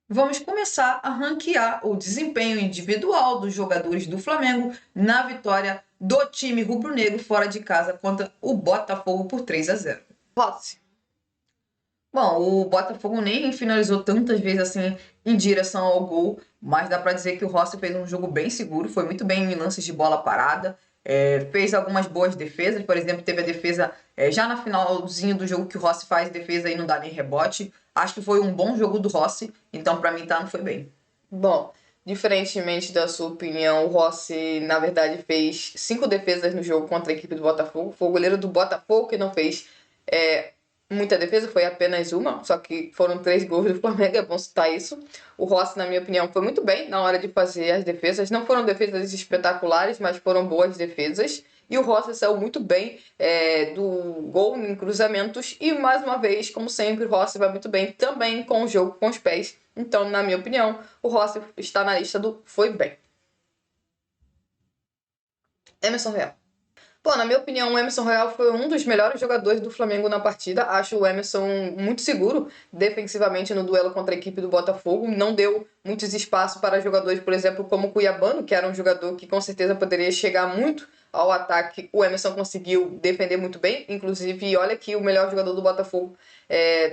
Vamos começar a ranquear o desempenho individual dos jogadores do Flamengo na vitória do time rubro-negro fora de casa contra o Botafogo por 3-0. Rossi. Bom, o Botafogo nem finalizou tantas vezes assim em direção ao gol, mas dá para dizer que o Rossi fez um jogo bem seguro, foi muito bem em lances de bola parada, fez algumas boas defesas, por exemplo, teve a defesa já na finalzinho do jogo que o Rossi faz defesa e não dá nem rebote. Acho que foi um bom jogo do Rossi, então para mim não foi bem. Bom, diferentemente da sua opinião, o Rossi, na verdade, fez 5 defesas no jogo contra a equipe do Botafogo. Foi o goleiro do Botafogo que não fez muita defesa, foi apenas uma, só que foram 3 gols do Flamengo, é bom citar isso. O Rossi, na minha opinião, foi muito bem na hora de fazer as defesas. Não foram defesas espetaculares, mas foram boas defesas. E o Rossi saiu muito bem do gol em cruzamentos. E mais uma vez, como sempre, o Rossi vai muito bem também com o jogo com os pés. Então, na minha opinião, o Rossi está na lista do foi bem. Emerson Real. Pô, na minha opinião, o Emerson Royal foi um dos melhores jogadores do Flamengo na partida. Acho o Emerson muito seguro defensivamente no duelo contra a equipe do Botafogo. Não deu muitos espaços para jogadores, por exemplo, como o Cuiabano, que era um jogador que com certeza poderia chegar muito ao ataque. O Emerson conseguiu defender muito bem. Inclusive, olha que o melhor jogador do Botafogo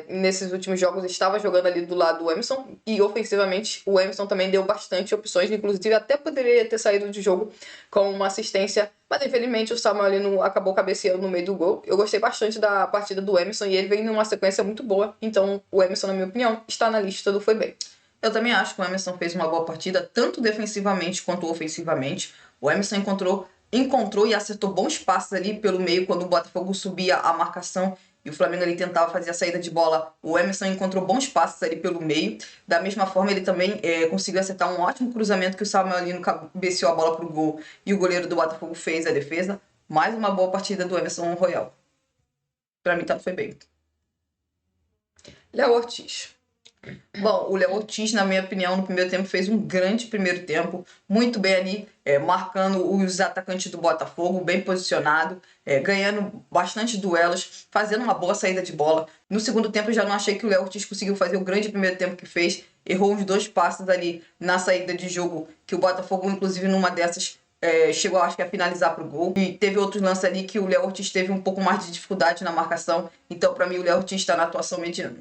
nesses últimos jogos estava jogando ali do lado do Emerson. E ofensivamente, o Emerson também deu bastante opções. Inclusive, até poderia ter saído de jogo com uma assistência, mas infelizmente o Samuelino acabou cabeceando no meio do gol. Eu gostei bastante da partida do Emerson e ele vem numa sequência muito boa. Então o Emerson, na minha opinião, está na lista do foi bem. Eu também acho que o Emerson fez uma boa partida, tanto defensivamente quanto ofensivamente. O Emerson encontrou e acertou bons passes ali pelo meio quando o Botafogo subia a marcação e o Flamengo ali tentava fazer a saída de bola. O Emerson encontrou bons passes ali pelo meio. Da mesma forma, ele também conseguiu acertar um ótimo cruzamento que o Samuelino cabeceou a bola para o gol e o goleiro do Botafogo fez a defesa. Mais uma boa partida do Emerson Royal. Para mim, foi bem. Léo Ortiz. Bom, o Léo Ortiz, na minha opinião, no primeiro tempo fez um grande primeiro tempo, muito bem ali, marcando os atacantes do Botafogo, bem posicionado, ganhando bastante duelos, fazendo uma boa saída de bola. No segundo tempo eu já não achei que o Léo Ortiz conseguiu fazer o grande primeiro tempo que fez, errou uns 2 passes ali na saída de jogo, que o Botafogo, inclusive numa dessas, chegou acho que a finalizar para o gol. E teve outros lances ali que o Léo Ortiz teve um pouco mais de dificuldade na marcação, então para mim o Léo Ortiz está na atuação mediana.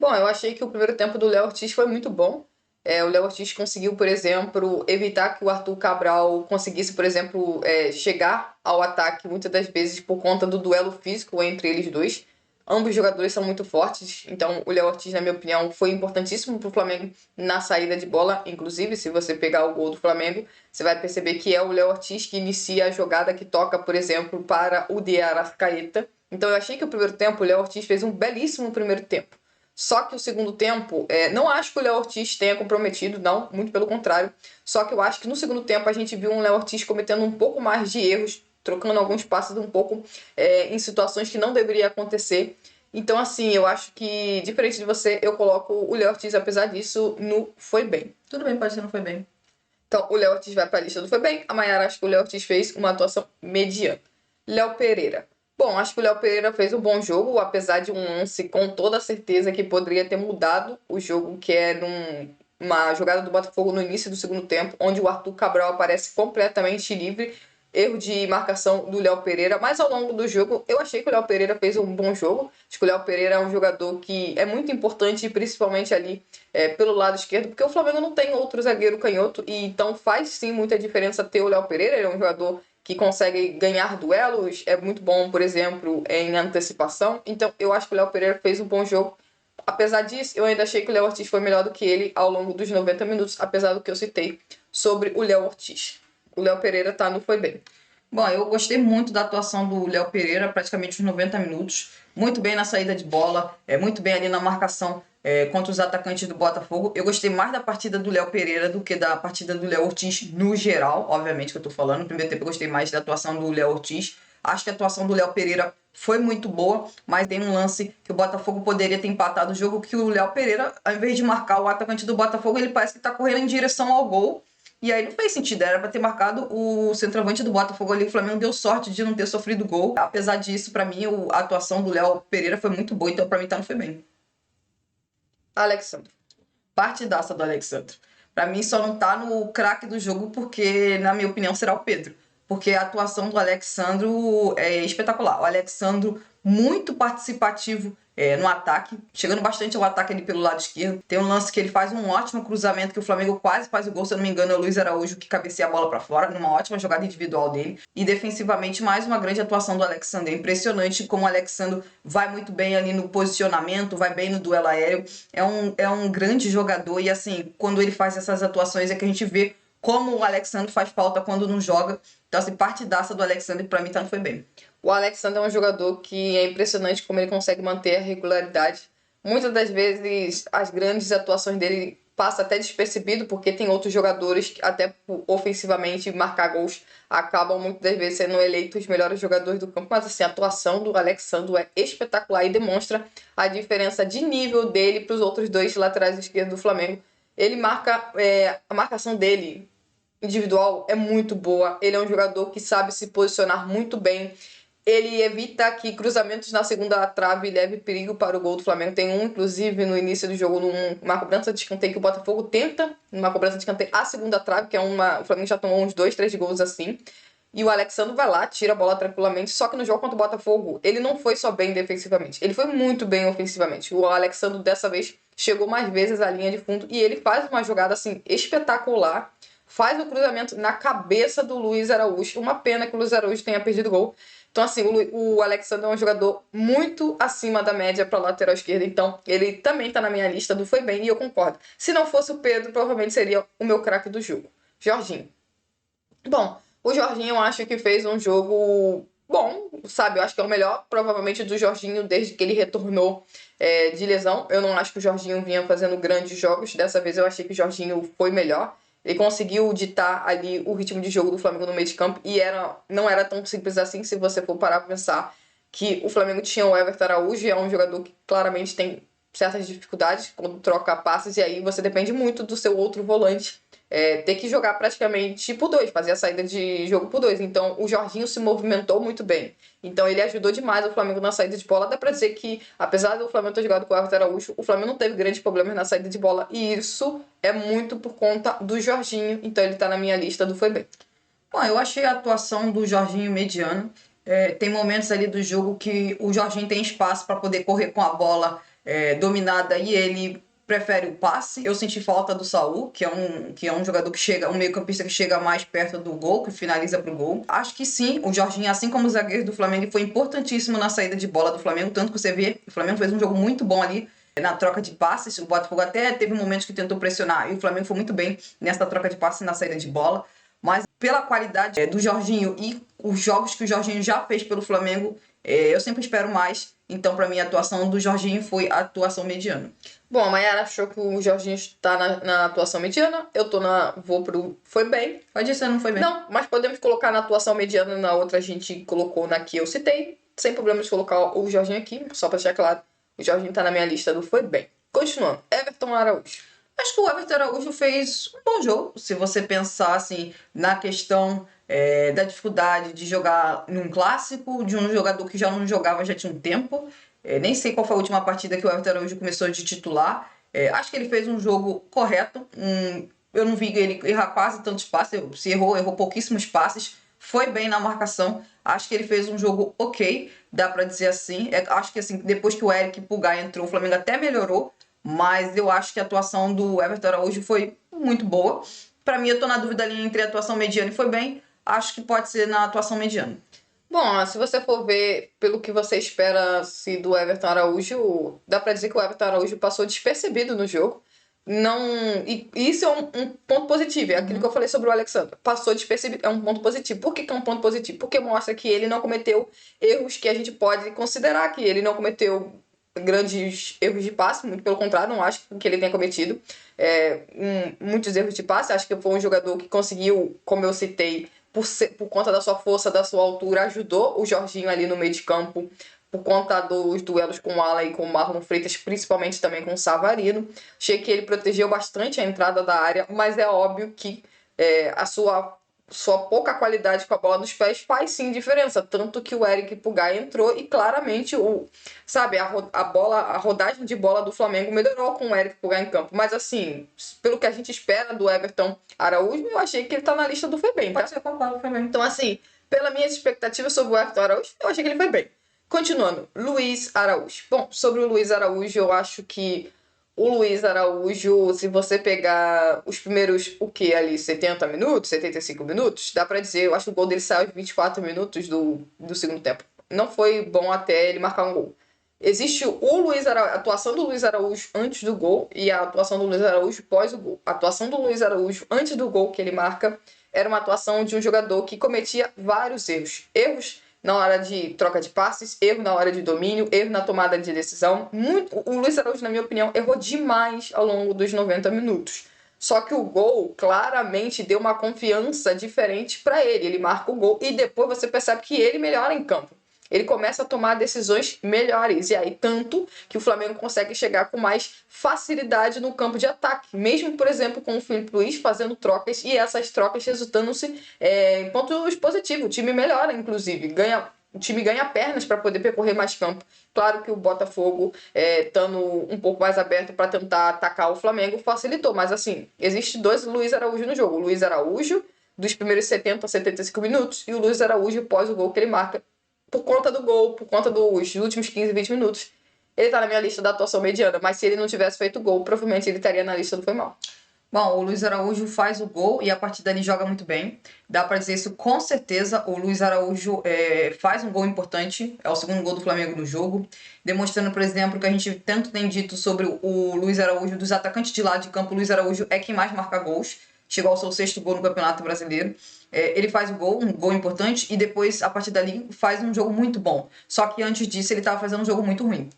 Bom, eu achei que o primeiro tempo do Léo Ortiz foi muito bom. O Léo Ortiz conseguiu, por exemplo, evitar que o Arthur Cabral conseguisse, por exemplo, chegar ao ataque muitas das vezes por conta do duelo físico entre eles dois. Ambos os jogadores são muito fortes, então o Léo Ortiz, na minha opinião, foi importantíssimo para o Flamengo na saída de bola. Inclusive, se você pegar o gol do Flamengo, você vai perceber que é o Léo Ortiz que inicia a jogada que toca, por exemplo, para o de Arrascaeta. Então eu achei que o primeiro tempo o Léo Ortiz fez um belíssimo primeiro tempo. Só que o segundo tempo, não acho que o Léo Ortiz tenha comprometido, não, muito pelo contrário. Só que eu acho que no segundo tempo a gente viu um Léo Ortiz cometendo um pouco mais de erros, trocando alguns passes um pouco em situações que não deveria acontecer. Então, assim, eu acho que, diferente de você, eu coloco o Léo Ortiz, apesar disso, no foi bem. Tudo bem, pode ser não foi bem. Então, o Léo Ortiz vai para a lista do foi bem. A Mayara acha que o Léo Ortiz fez uma atuação mediana. Léo Pereira. Bom, acho que o Léo Pereira fez um bom jogo, apesar de um lance com toda certeza que poderia ter mudado o jogo, que é uma jogada do Botafogo no início do segundo tempo, onde o Arthur Cabral aparece completamente livre, erro de marcação do Léo Pereira, mas ao longo do jogo eu achei que o Léo Pereira fez um bom jogo. Acho que o Léo Pereira é um jogador que é muito importante, principalmente ali pelo lado esquerdo, porque o Flamengo não tem outro zagueiro canhoto, e então faz sim muita diferença ter o Léo Pereira. Ele é um jogador que consegue ganhar duelos, é muito bom, por exemplo, em antecipação. Então eu acho que o Léo Pereira fez um bom jogo. Apesar disso, eu ainda achei que o Léo Ortiz foi melhor do que ele ao longo dos 90 minutos, apesar do que eu citei sobre o Léo Ortiz. O Léo Pereira tá no foi bem. Bom, eu gostei muito da atuação do Léo Pereira, praticamente os 90 minutos. Muito bem na saída de bola, muito bem ali na marcação contra os atacantes do Botafogo. Eu gostei mais da partida do Léo Pereira do que da partida do Léo Ortiz no geral, obviamente que eu tô falando. No primeiro tempo eu gostei mais da atuação do Léo Ortiz. Acho que a atuação do Léo Pereira foi muito boa, mas tem um lance que o Botafogo poderia ter empatado o jogo, que o Léo Pereira, ao invés de marcar o atacante do Botafogo, ele parece que tá correndo em direção ao gol. E aí não fez sentido, era pra ter marcado o centroavante do Botafogo ali. O Flamengo deu sorte de não ter sofrido gol. Apesar disso, pra mim, a atuação do Léo Pereira foi muito boa, então pra mim não foi bem. Alexandre. Partidaça do Alexandre. Pra mim só não tá no craque do jogo porque, na minha opinião, será o Pedro. Porque a atuação do Alexandro é espetacular. O Alexandro muito participativo no ataque, chegando bastante ao ataque ali pelo lado esquerdo. Tem um lance que ele faz um ótimo cruzamento que o Flamengo quase faz o gol, se eu não me engano, é o Luiz Araújo que cabeceia a bola para fora, numa ótima jogada individual dele. E defensivamente, mais uma grande atuação do Alexandre. É impressionante como o Alexandre vai muito bem ali no posicionamento, vai bem no duelo aéreo. É um grande jogador e assim, quando ele faz essas atuações é que a gente vê como o Alexandre faz falta quando não joga. Então, assim, partidaça do Alexandre, pra mim, tá, não foi bem. O Alexandre é um jogador que é impressionante como ele consegue manter a regularidade. Muitas das vezes, as grandes atuações dele passam até despercebido, porque tem outros jogadores que, até ofensivamente, marcar gols, acabam muitas das vezes sendo eleitos os melhores jogadores do campo. Mas, assim, a atuação do Alexandre é espetacular e demonstra a diferença de nível dele para os outros dois laterais esquerdos do Flamengo. Ele marca, a marcação dele individual é muito boa. Ele é um jogador que sabe se posicionar muito bem. Ele evita que cruzamentos na segunda trave leve perigo para o gol do Flamengo. Tem um, inclusive, no início do jogo, numa cobrança de escanteio que o Botafogo tenta, numa cobrança de escanteio, a segunda trave, que é o Flamengo já tomou uns 2, 3 gols assim. E o Alexandre vai lá, tira a bola tranquilamente. Só que no jogo contra o Botafogo, ele não foi só bem defensivamente. Ele foi muito bem ofensivamente. O Alexandre, dessa vez, chegou mais vezes à linha de fundo. E ele faz uma jogada, assim, espetacular. Faz o cruzamento na cabeça do Luiz Araújo. Uma pena que o Luiz Araújo tenha perdido o gol. Então, assim, o Alexandre é um jogador muito acima da média para lateral esquerda. Então, ele também está na minha lista do foi bem e eu concordo. Se não fosse o Pedro, provavelmente seria o meu craque do jogo. Jorginho. Bom, o Jorginho eu acho que fez um jogo bom, sabe? Eu acho que é o melhor, provavelmente, do Jorginho desde que ele retornou de lesão. Eu não acho que o Jorginho vinha fazendo grandes jogos. Dessa vez eu achei que o Jorginho foi melhor. Ele conseguiu ditar ali o ritmo de jogo do Flamengo no meio de campo e não era tão simples assim se você for parar para pensar que o Flamengo tinha o Everton Araújo, é um jogador que claramente tem certas dificuldades quando troca passes e aí você depende muito do seu outro volante ter que jogar praticamente por dois, fazer a saída de jogo por dois. Então o Jorginho se movimentou muito bem. Então ele ajudou demais o Flamengo na saída de bola. Dá pra dizer que, apesar do Flamengo ter jogado com o Everton Araújo, o Flamengo não teve grandes problemas na saída de bola. E isso é muito por conta do Jorginho. Então ele tá na minha lista do foi bem. Bom, eu achei a atuação do Jorginho mediano. Tem momentos ali do jogo que o Jorginho tem espaço para poder correr com a bola dominada e ele prefere o passe. Eu senti falta do Saul, que é um jogador que chega, um meio-campista que chega mais perto do gol, que finaliza pro gol. Acho que sim, o Jorginho, assim como os zagueiros do Flamengo, foi importantíssimo na saída de bola do Flamengo, tanto que você vê, o Flamengo fez um jogo muito bom ali na troca de passes. O Botafogo até teve momentos que tentou pressionar e o Flamengo foi muito bem nessa troca de passes na saída de bola. Mas pela qualidade do Jorginho e os jogos que o Jorginho já fez pelo Flamengo, eu sempre espero mais. Então, para mim, a atuação do Jorginho foi a atuação mediana. Bom, a Mayara achou que o Jorginho está na atuação mediana. Eu vou pro foi bem. Pode ser, não foi bem. Não, mas podemos colocar na atuação mediana, na outra a gente colocou na que eu citei. Sem problema de colocar o Jorginho aqui, só para deixar claro. O Jorginho está na minha lista do foi bem. Continuando, Everton Araújo. Acho que o Everton Araújo fez um bom jogo, se você pensar assim, na questão da dificuldade de jogar num clássico, de um jogador que já não jogava já tinha um tempo. Nem sei qual foi a última partida que o Everton Araújo começou de titular. Acho que ele fez um jogo correto. Eu não vi ele errar quase tantos passes. Se errou pouquíssimos passes. Foi bem na marcação. Acho que ele fez um jogo ok, dá pra dizer assim. Acho que assim, depois que o Eric Pulgar entrou, o Flamengo até melhorou. Mas eu acho que a atuação do Everton Araújo foi muito boa. Pra mim, eu tô na dúvida ali entre a atuação mediana e foi bem. Acho que pode ser na atuação mediana. Bom, se você for ver pelo que você espera do Everton Araújo, dá pra dizer que o Everton Araújo passou despercebido no jogo. E isso é um ponto positivo, é aquilo que eu falei sobre o Alexandre. Passou despercebido, é um ponto positivo. Por que é um ponto positivo? Porque mostra que ele não cometeu erros que a gente pode considerar que ele não cometeu grandes erros de passe, muito pelo contrário, não acho que ele tenha cometido muitos erros de passe. Acho que foi um jogador que conseguiu, como eu citei, por conta da sua força, da sua altura, ajudou o Jorginho ali no meio de campo, por conta dos duelos com o Alan e com o Marlon Freitas, principalmente também com o Savarino. Achei que ele protegeu bastante a entrada da área, mas é óbvio que a sua sua pouca qualidade com a bola nos pés faz sim diferença. Tanto que o Eric Pulgar entrou e claramente a rodagem de bola do Flamengo melhorou com o Eric Pulgar em campo. Mas assim, pelo que a gente espera do Everton Araújo, eu achei que ele tá na lista do foi bem, tá? Pode ser, concordo, foi bem. Então assim, pela minha expectativa sobre o Everton Araújo, eu achei que ele foi bem. Continuando, Luiz Araújo. Bom, sobre o Luiz Araújo, eu acho que o Luiz Araújo, se você pegar os primeiros, 70 minutos, 75 minutos, dá pra dizer, eu acho que o gol dele saiu aos 24 minutos do segundo tempo. Não foi bom até ele marcar um gol. Existe a atuação do Luiz Araújo antes do gol e a atuação do Luiz Araújo pós o gol. A atuação do Luiz Araújo antes do gol que ele marca era uma atuação de um jogador que cometia vários erros. Erros na hora de troca de passes, erro na hora de domínio, erro na tomada de decisão. O Luiz Araújo, na minha opinião, errou demais ao longo dos 90 minutos. Só que o gol claramente deu uma confiança diferente para ele. Ele marca o gol e depois você percebe que ele melhora em campo. Ele começa a tomar decisões melhores. E aí, tanto que o Flamengo consegue chegar com mais facilidade no campo de ataque. Mesmo, por exemplo, com o Filipe Luís fazendo trocas e essas trocas resultando-se em pontos positivos. O time melhora, inclusive. O time ganha pernas para poder percorrer mais campo. Claro que o Botafogo, estando um pouco mais aberto para tentar atacar o Flamengo, facilitou. Mas, assim, existe dois Luiz Araújo no jogo. O Luiz Araújo, dos primeiros 70 a 75 minutos, e o Luiz Araújo pós o gol que ele marca por conta do gol, por conta dos últimos 15, 20 minutos. Ele tá na minha lista da atuação mediana, mas se ele não tivesse feito gol, provavelmente ele estaria na lista do foi mal. Bom, o Luiz Araújo faz o gol e a partir dali joga muito bem. Dá pra dizer isso com certeza. O Luiz Araújo faz um gol importante, é o segundo gol do Flamengo no jogo, demonstrando, por exemplo, que a gente tanto tem dito sobre o Luiz Araújo, dos atacantes de lado de campo, o Luiz Araújo é quem mais marca gols. Chegou ao seu 6º gol no Campeonato Brasileiro. Ele faz o gol, um gol importante, e depois, a partir dali, faz um jogo muito bom. Só que antes disso, ele estava fazendo um jogo muito ruim.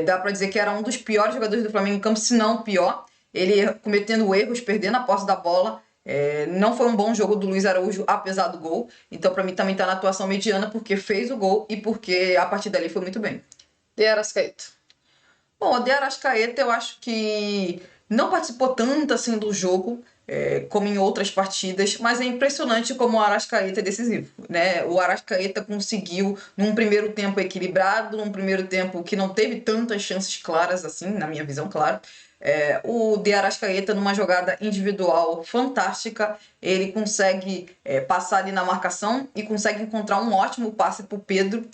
Dá pra dizer que era um dos piores jogadores do Flamengo em campo, se não o pior. Ele cometendo erros, perdendo a posse da bola. Não foi um bom jogo do Luiz Araújo, apesar do gol. Então, pra mim, também tá na atuação mediana, porque fez o gol e porque a partir dali foi muito bem. De Arrascaeta. Bom, o De Arrascaeta, eu acho que não participou tanto assim do jogo, como em outras partidas, mas é impressionante como o Arrascaeta é decisivo, né? O Arrascaeta conseguiu, num primeiro tempo equilibrado, num primeiro tempo que não teve tantas chances claras assim, na minha visão, claro. O De Arrascaeta, numa jogada individual fantástica, ele consegue passar ali na marcação e consegue encontrar um ótimo passe para o Pedro.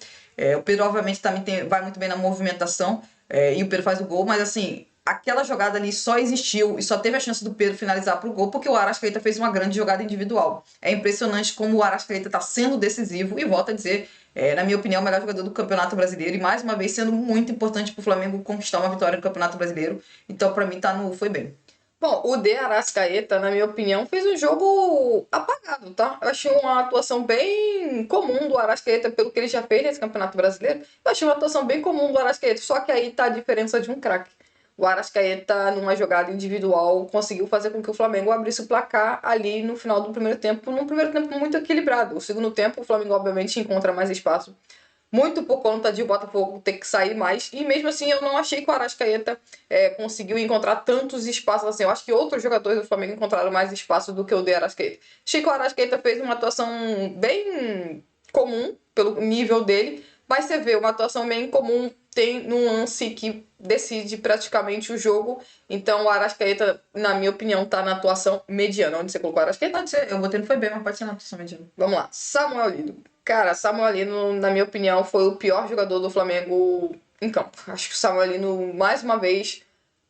O Pedro, obviamente, também vai muito bem na movimentação, e o Pedro faz o gol, mas assim, aquela jogada ali só existiu e só teve a chance do Pedro finalizar pro gol porque o Arrascaeta fez uma grande jogada individual. É impressionante como o Arrascaeta está sendo decisivo e volto a dizer, na minha opinião, o melhor jogador do Campeonato Brasileiro e mais uma vez sendo muito importante pro Flamengo conquistar uma vitória no Campeonato Brasileiro. Então, pra mim, foi bem. Bom, o De Arrascaeta, na minha opinião, fez um jogo apagado, tá? Eu achei uma atuação bem comum do Arrascaeta pelo que ele já fez nesse Campeonato Brasileiro. Eu achei uma atuação bem comum do Arrascaeta, só que aí tá a diferença de um craque. O Arrascaeta, numa jogada individual, conseguiu fazer com que o Flamengo abrisse o placar ali no final do primeiro tempo, num primeiro tempo muito equilibrado. O segundo tempo, o Flamengo, obviamente, encontra mais espaço, muito por conta de o Botafogo ter que sair mais, e mesmo assim eu não achei que o Arrascaeta conseguiu encontrar tantos espaços assim. Eu acho que outros jogadores do Flamengo encontraram mais espaço do que o de Arrascaeta. Achei que o Arrascaeta fez uma atuação bem comum, pelo nível dele, mas você vê, uma atuação bem comum tem num lance que decide praticamente o jogo. Então o Arrascaeta, na minha opinião, tá na atuação mediana. Onde você colocou o Arrascaeta? Pode ser, eu botei no foi bem, mas pode ser na atuação mediana. Vamos lá, Samuel Lino. Cara, Samuel Lino, na minha opinião, foi o pior jogador do Flamengo em campo. Acho que o Samuel Lino, mais uma vez,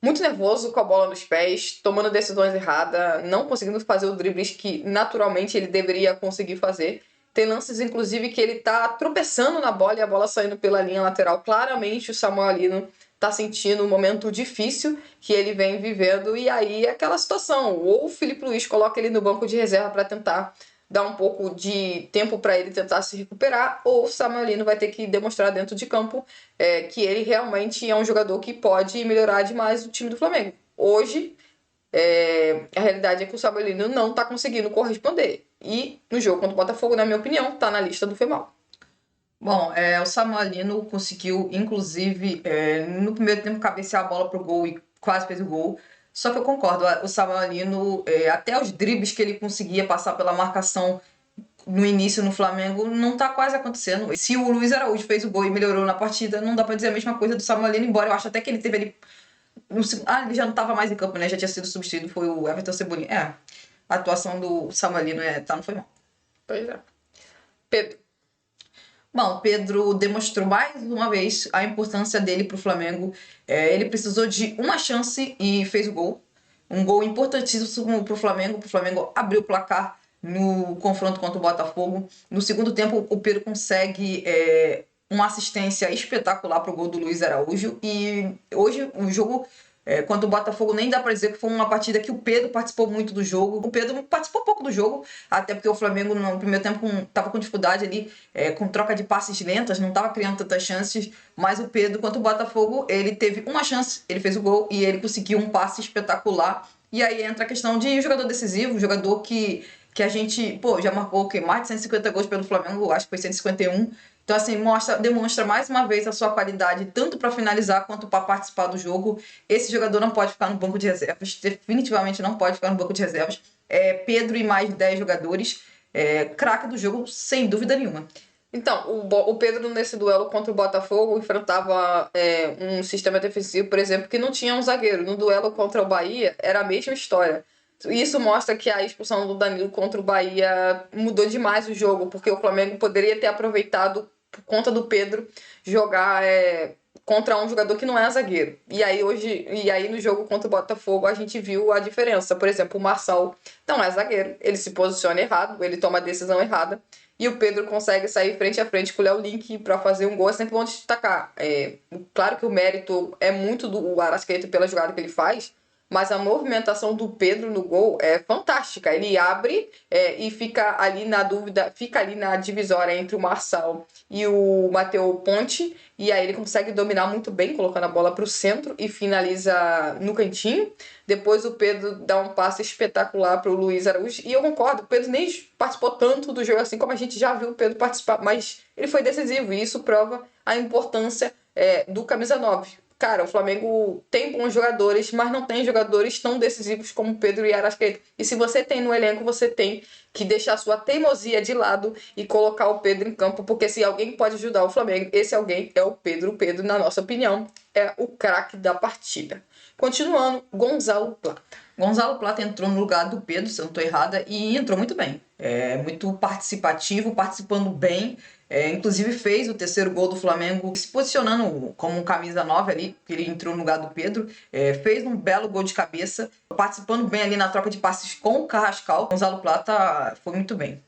muito nervoso com a bola nos pés, tomando decisões erradas, não conseguindo fazer o dribles que naturalmente ele deveria conseguir fazer. Tem lances, inclusive, que ele tá tropeçando na bola e a bola saindo pela linha lateral. Claramente o Samuel Lino tá sentindo um momento difícil que ele vem vivendo. E aí é aquela situação. Ou o Filipe Luís coloca ele no banco de reserva para tentar dar um pouco de tempo para ele tentar se recuperar, ou o Samuel Lino vai ter que demonstrar dentro de campo que ele realmente é um jogador que pode melhorar demais o time do Flamengo. Hoje, a realidade é que o Samuel Lino não está conseguindo corresponder. E no jogo contra o Botafogo, na minha opinião, está na lista do foi mal. Bom, o Samuel Lino conseguiu, inclusive, no primeiro tempo, cabecear a bola pro gol e quase fez o gol. Só que eu concordo, o Samuelino, até os dribles que ele conseguia passar pela marcação no início no Flamengo, não tá quase acontecendo. Se o Luiz Araújo fez o gol e melhorou na partida, não dá pra dizer a mesma coisa do Samuelino, embora eu acho até que ele teve ali... ele já não tava mais em campo, né? Já tinha sido substituído, foi o Everton Cebolinha. A atuação do Samuelino não foi mal. Pois é. Pedro. Bom, o Pedro demonstrou mais uma vez a importância dele pro Flamengo. Ele precisou de uma chance e fez o gol. Um gol importantíssimo pro Flamengo. O Flamengo abriu o placar no confronto contra o Botafogo. No segundo tempo, o Pedro consegue uma assistência espetacular pro gol do Luiz Araújo. E hoje o jogo contra o Botafogo nem dá pra dizer que foi uma partida que o Pedro participou muito do jogo. O Pedro participou pouco do jogo, até porque o Flamengo no primeiro tempo tava com dificuldade ali, com troca de passes lentas, não tava criando tantas chances. Mas o Pedro, contra o Botafogo, ele teve uma chance, ele fez o gol e ele conseguiu um passe espetacular. E aí entra a questão de jogador decisivo, jogador que a gente, já marcou mais de 150 gols pelo Flamengo, acho que foi 151. Então, assim, demonstra mais uma vez a sua qualidade, tanto para finalizar quanto para participar do jogo. Esse jogador não pode ficar no banco de reservas, definitivamente não pode ficar no banco de reservas. Pedro e mais 10 jogadores, craque do jogo, sem dúvida nenhuma. Então, o Pedro nesse duelo contra o Botafogo enfrentava um sistema defensivo, por exemplo, que não tinha um zagueiro. No duelo contra o Bahia, era a mesma história. Isso mostra que a expulsão do Danilo contra o Bahia mudou demais o jogo, porque o Flamengo poderia ter aproveitado, por conta do Pedro, jogar contra um jogador que não é zagueiro. E aí no jogo contra o Botafogo a gente viu a diferença. Por exemplo, o Marçal não é zagueiro, ele se posiciona errado, ele toma a decisão errada, e o Pedro consegue sair frente a frente com o Léo Link para fazer um gol. É sempre bom destacar. Claro que o mérito é muito do Arrascaeta pela jogada que ele faz, mas a movimentação do Pedro no gol é fantástica. Ele abre e fica ali na dúvida, fica ali na divisória entre o Marçal e o Matheus Ponte, e aí ele consegue dominar muito bem, colocando a bola para o centro e finaliza no cantinho. Depois o Pedro dá um passe espetacular para o Luiz Araújo, e eu concordo, o Pedro nem participou tanto do jogo assim como a gente já viu o Pedro participar, mas ele foi decisivo, e isso prova a importância do camisa 9. Cara, o Flamengo tem bons jogadores, mas não tem jogadores tão decisivos como Pedro e Arrascaeta. E se você tem no elenco, você tem que deixar sua teimosia de lado e colocar o Pedro em campo, porque se alguém pode ajudar o Flamengo, esse alguém é o Pedro. O Pedro, na nossa opinião, é o craque da partida. Continuando, Gonzalo Plata. Gonzalo Plata entrou no lugar do Pedro, se eu não estou errada, e entrou muito bem. Muito participativo, participando bem. Inclusive fez o terceiro gol do Flamengo, se posicionando como um camisa 9 ali, que ele entrou no lugar do Pedro. Fez um belo gol de cabeça, participando bem ali na troca de passes com o Carrascal. Gonzalo Plata foi muito bem.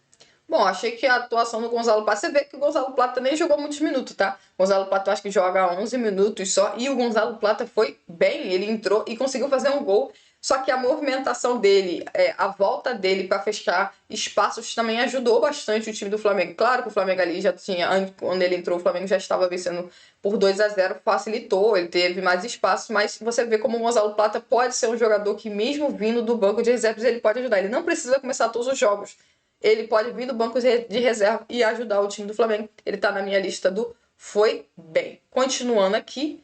Bom, achei que a atuação do Gonzalo Plata... Você vê que o Gonzalo Plata nem jogou muitos minutos, tá? O Gonzalo Plata eu acho que joga 11 minutos só. E o Gonzalo Plata foi bem. Ele entrou e conseguiu fazer um gol. Só que a movimentação dele, a volta dele para fechar espaços também ajudou bastante o time do Flamengo. Claro que o Flamengo ali já tinha... Quando ele entrou, o Flamengo já estava vencendo por 2-0. Facilitou, ele teve mais espaço. Mas você vê como o Gonzalo Plata pode ser um jogador que, mesmo vindo do banco de reservas, ele pode ajudar. Ele não precisa começar todos os jogos. Ele pode vir do banco de reserva e ajudar o time do Flamengo. Ele tá na minha lista do foi bem. Continuando aqui,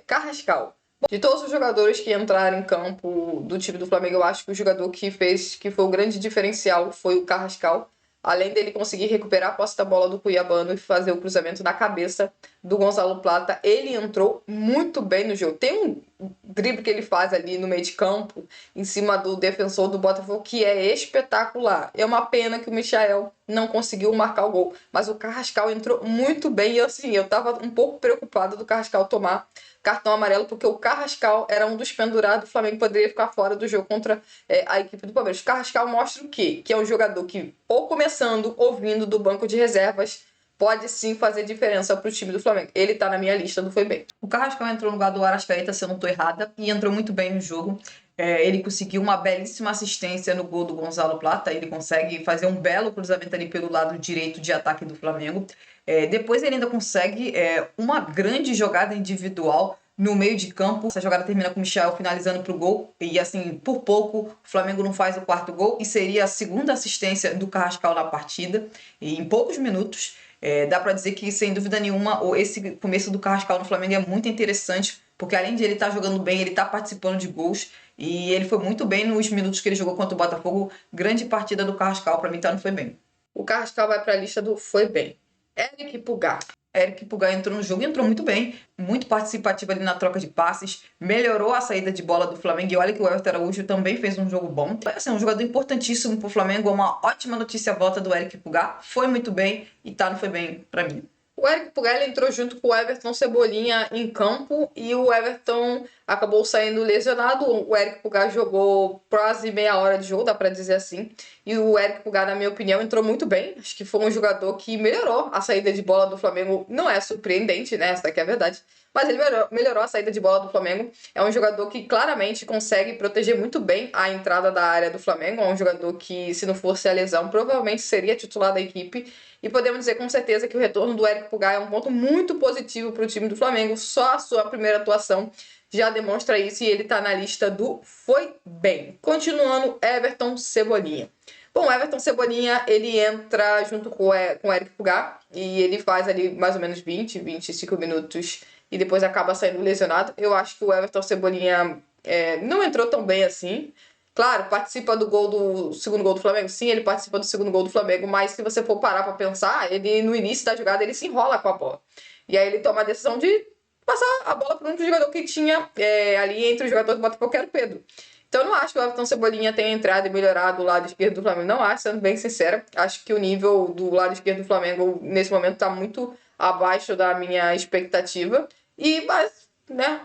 Carrascal. De todos os jogadores que entraram em campo do time do Flamengo, eu acho que o jogador que foi o grande diferencial foi o Carrascal. Além dele conseguir recuperar a posse da bola do Cuiabano e fazer o cruzamento na cabeça do Gonzalo Plata, ele entrou muito bem no jogo. Tem um drible que ele faz ali no meio de campo, em cima do defensor do Botafogo, que é espetacular. É uma pena que o Michael não conseguiu marcar o gol, mas o Carrascal entrou muito bem. E assim, eu tava um pouco preocupado do Carrascal tomar cartão amarelo, porque o Carrascal era um dos pendurados, o Flamengo poderia ficar fora do jogo contra a equipe do Palmeiras. O Carrascal mostra o quê? Que é um jogador que, ou começando, ou vindo do banco de reservas, pode sim fazer diferença para o time do Flamengo. Ele tá na minha lista do Foi Bem. O Carrascal entrou no lugar do Arrascaeta, se eu não estou errada, e entrou muito bem no jogo. Ele conseguiu uma belíssima assistência no gol do Gonzalo Plata. Ele consegue fazer um belo cruzamento ali pelo lado direito de ataque do Flamengo. Depois ele ainda consegue uma grande jogada individual no meio de campo. Essa jogada termina com o Michel finalizando para o gol. E assim, por pouco, o Flamengo não faz o quarto gol. E seria a segunda assistência do Carrascal na partida. E em poucos minutos, dá para dizer que, sem dúvida nenhuma, esse começo do Carrascal no Flamengo é muito interessante. Porque além de ele estar jogando bem, ele está participando de gols. E ele foi muito bem nos minutos que ele jogou contra o Botafogo. Grande partida do Carrascal, pra mim tá no foi bem. O Carrascal vai pra lista do foi bem. Eric Pulgar. Eric Pulgar entrou no jogo e entrou muito bem, muito participativo ali na troca de passes, melhorou a saída de bola do Flamengo e olha que o Everton Araújo também fez um jogo bom. Assim, um jogador importantíssimo pro Flamengo, uma ótima notícia a volta do Eric Pulgar, foi muito bem e tá no foi bem pra mim. O Eric Pulgar entrou junto com o Everton Cebolinha em campo e o Everton acabou saindo lesionado. O Eric Pulgar jogou quase meia hora de jogo, dá pra dizer assim. E o Eric Pulgar, na minha opinião, entrou muito bem. Acho que foi um jogador que melhorou a saída de bola do Flamengo. Não é surpreendente, né? Essa daqui é a verdade. Mas ele melhorou a saída de bola do Flamengo. É um jogador que claramente consegue proteger muito bem a entrada da área do Flamengo. É um jogador que, se não fosse a lesão, provavelmente seria titular da equipe. E podemos dizer com certeza que o retorno do Eric Pulgar é um ponto muito positivo para o time do Flamengo. Só a sua primeira atuação já demonstra isso e ele está na lista do foi bem. Continuando, Everton Cebolinha. Bom, o Everton Cebolinha, ele entra junto com o Eric Pulgar e ele faz ali mais ou menos 25 minutos e depois acaba saindo lesionado. Eu acho que o Everton Cebolinha não entrou tão bem assim. Claro, participa do segundo gol do Flamengo? Sim, ele participa do segundo gol do Flamengo, mas se você for parar pra pensar, ele no início da jogada ele se enrola com a bola. E aí ele toma a decisão de passar a bola para um jogador que tinha ali entre o jogador do Botafogo, que era o Pedro. Então eu não acho que o Everton Cebolinha tenha entrado e melhorado o lado esquerdo do Flamengo. Não acho, sendo bem sincera. Acho que o nível do lado esquerdo do Flamengo nesse momento está muito abaixo da minha expectativa. Mas, né,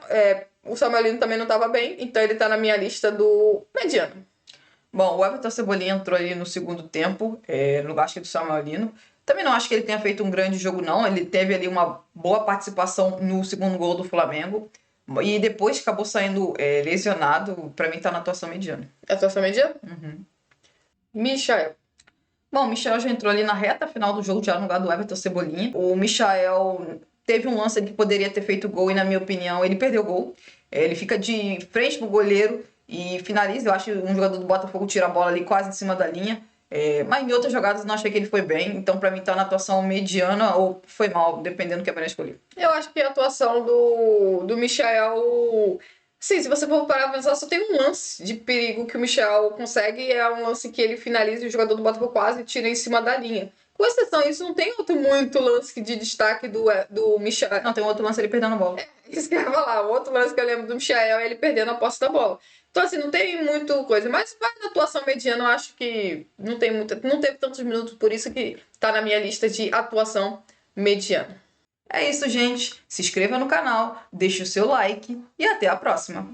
o Samuel Lino também não estava bem, então ele está na minha lista do mediano. Bom, o Everton Cebolinha entrou ali no segundo tempo, no lugar do Samuel Lino. Também não acho que ele tenha feito um grande jogo, não. Ele teve ali uma boa participação no segundo gol do Flamengo. E depois acabou saindo lesionado. Pra mim tá na atuação mediana. Atuação mediana? Uhum. Michael. Bom, o Michael já entrou ali na reta final do jogo, já no lugar do Everton Cebolinha. O Michael teve um lance que poderia ter feito gol e, na minha opinião, ele perdeu o gol. Ele fica de frente pro goleiro e finaliza. Eu acho que um jogador do Botafogo tira a bola ali quase em cima da linha. Mas em outras jogadas não achei que ele foi bem. Então, pra mim, tá na atuação mediana ou foi mal, dependendo do que a Brena escolher. Eu acho que a atuação do Michael... Sim, se você for parar pra pensar, só tem um lance de perigo que o Michael consegue. É um lance que ele finaliza e o jogador do Botafogo quase tira em cima da linha. Com exceção, isso não tem muito lance de destaque do Michael. Não, tem outro lance ele perdendo a bola. Isso que eu ia falar. O outro lance que eu lembro do Michael é ele perdendo a posse da bola. Então, assim, não tem muito coisa. Mas vai na atuação mediana, eu acho que não teve tantos minutos, por isso que tá na minha lista de atuação mediana. É isso, gente. Se inscreva no canal, deixe o seu like e até a próxima.